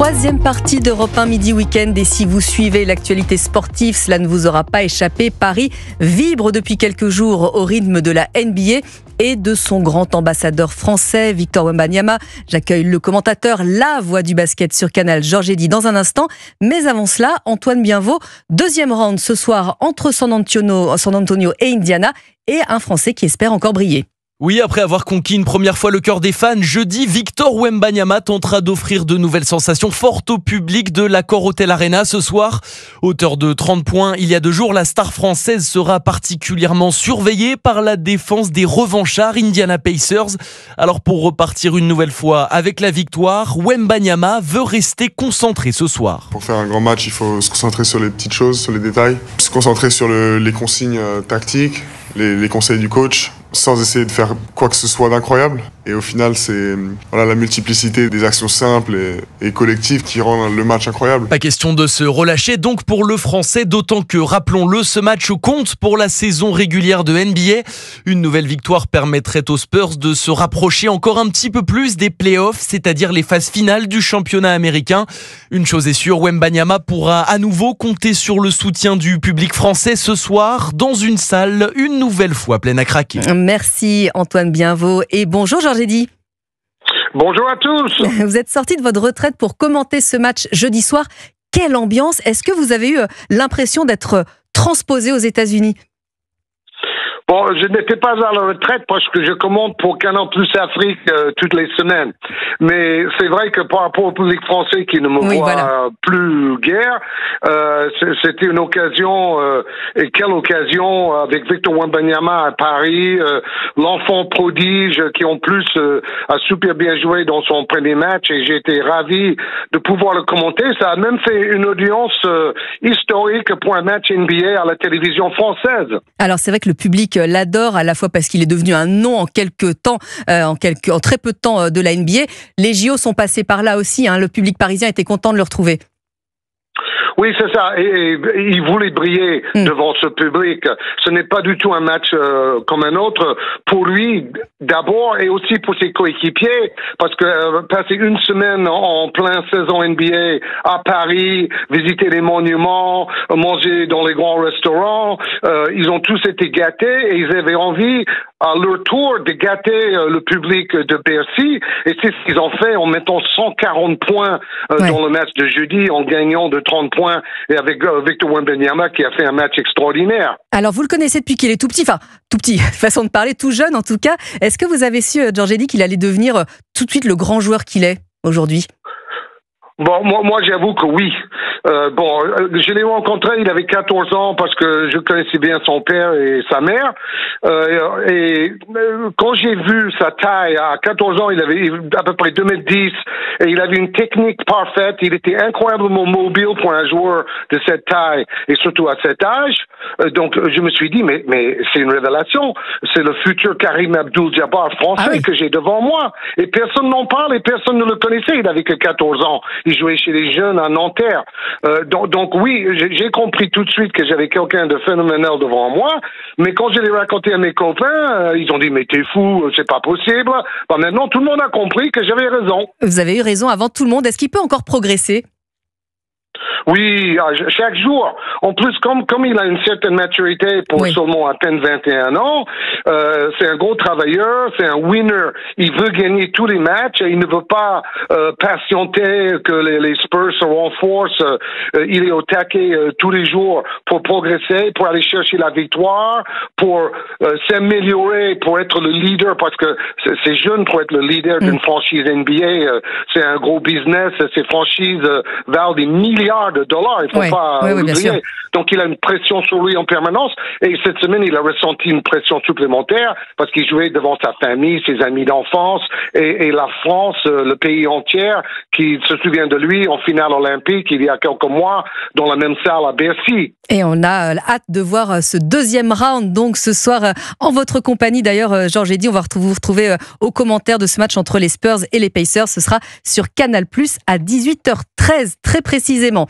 Troisième partie d'Europe 1 Midi Week-end, et si vous suivez l'actualité sportive, cela ne vous aura pas échappé. Paris vibre depuis quelques jours au rythme de la NBA et de son grand ambassadeur français, Victor Wembanyama. J'accueille le commentateur, la voix du basket sur Canal, Georges Eddy, dans un instant. Mais avant cela, Antoine Bienvaux, deuxième round ce soir entre San Antonio et Indiana, et un Français qui espère encore briller. Oui, après avoir conquis une première fois le cœur des fans, jeudi, Victor Wembanyama tentera d'offrir de nouvelles sensations fortes au public de l'Accor Hotel Arena ce soir. Auteur de 30 points il y a 2 jours, la star française sera particulièrement surveillée par la défense des revanchards Indiana Pacers. Alors pour repartir une nouvelle fois avec la victoire, Wembanyama veut rester concentré ce soir. Pour faire un grand match, il faut se concentrer sur les petites choses, sur les détails, se concentrer sur les consignes tactiques, les conseils du coach, sans essayer de faire quoi que ce soit d'incroyable. Et au final, c'est la multiplicité des actions simples et collectives qui rendent le match incroyable. Pas question de se relâcher donc pour le Français, d'autant que, rappelons-le, ce match compte pour la saison régulière de NBA. Une nouvelle victoire permettrait aux Spurs de se rapprocher encore un petit peu plus des playoffs, c'est-à-dire les phases finales du championnat américain. Une chose est sûre, Wembanyama pourra à nouveau compter sur le soutien du public français ce soir, dans une salle une nouvelle fois pleine à craquer. Merci Antoine Bienvaux et bonjour Georges Eddy. Bonjour à tous. Vous êtes sorti de votre retraite pour commenter ce match jeudi soir. Quelle ambiance! Est-ce que vous avez eu l'impression d'être transposé aux États-Unis? Bon, je n'étais pas à la retraite parce que je commente pour Canal Plus Afrique toutes les semaines. Mais c'est vrai que par rapport au public français qui ne me voit plus guère, c'était une occasion, et quelle occasion avec Victor Wembanyama à Paris, l'enfant prodige qui en plus a super bien joué dans son premier match et j'ai été ravi de pouvoir le commenter. Ça a même fait une audience historique pour un match NBA à la télévision française. Alors c'est vrai que le public l'adore, à la fois parce qu'il est devenu un nom en quelques temps, en très peu de temps de la NBA. Les JO sont passés par là aussi, hein. Le public parisien était content de le retrouver. Oui, c'est ça. Et il voulait briller devant ce public. Ce n'est pas du tout un match comme un autre pour lui, d'abord, et aussi pour ses coéquipiers, parce que passer une semaine en plein saison NBA à Paris, visiter les monuments, manger dans les grands restaurants, ils ont tous été gâtés et ils avaient envie à leur tour de gâter le public de Bercy, et c'est ce qu'ils ont fait en mettant 140 points dans le match de jeudi, en gagnant de 30 points, et avec Victor Wembanyama qui a fait un match extraordinaire. Alors vous le connaissez depuis qu'il est tout petit, façon de parler, tout jeune en tout cas. Est-ce que vous avez su, Georges Eddy, qu'il allait devenir tout de suite le grand joueur qu'il est aujourd'hui? Bon, moi j'avoue que oui. Je l'ai rencontré, il avait 14 ans parce que je connaissais bien son père et sa mère. Et quand j'ai vu sa taille, à 14 ans, il avait à peu près 2,10 m et il avait une technique parfaite. Il était incroyablement mobile pour un joueur de cette taille et surtout à cet âge. Donc je me suis dit, mais c'est une révélation. C'est le futur Karim Abdul-Jabbar français que j'ai devant moi. Et personne n'en parle et personne ne le connaissait. Il avait que 14 ans. Il jouait chez les jeunes à Nanterre. Donc oui, j'ai compris tout de suite que j'avais quelqu'un de phénoménal devant moi, mais quand je l'ai raconté à mes copains, ils ont dit « mais t'es fou, c'est pas possible ». Maintenant, tout le monde a compris que j'avais raison. Vous avez eu raison avant tout le monde. Est-ce qu'il peut encore progresser ? Oui, chaque jour. En plus, comme il a une certaine maturité pour seulement à peine 21 ans, c'est un gros travailleur, c'est un winner. Il veut gagner tous les matchs et il ne veut pas patienter que les Spurs se renforcent. Il est au taquet tous les jours pour progresser, pour aller chercher la victoire, pour s'améliorer, pour être le leader, parce que c'est jeune pour être le leader d'une franchise NBA. C'est un gros business. Ces franchises valent des milliards de dollars, il ne faut pas oublier. Donc il a une pression sur lui en permanence et cette semaine il a ressenti une pression supplémentaire parce qu'il jouait devant sa famille, ses amis d'enfance et la France, le pays entier qui se souvient de lui en finale olympique il y a quelques mois dans la même salle à Bercy. Et on a hâte de voir ce deuxième round donc ce soir en votre compagnie. D'ailleurs, Georges Eddy, on va vous retrouver aux commentaires de ce match entre les Spurs et les Pacers. Ce sera sur Canal Plus à 18h13 très précisément.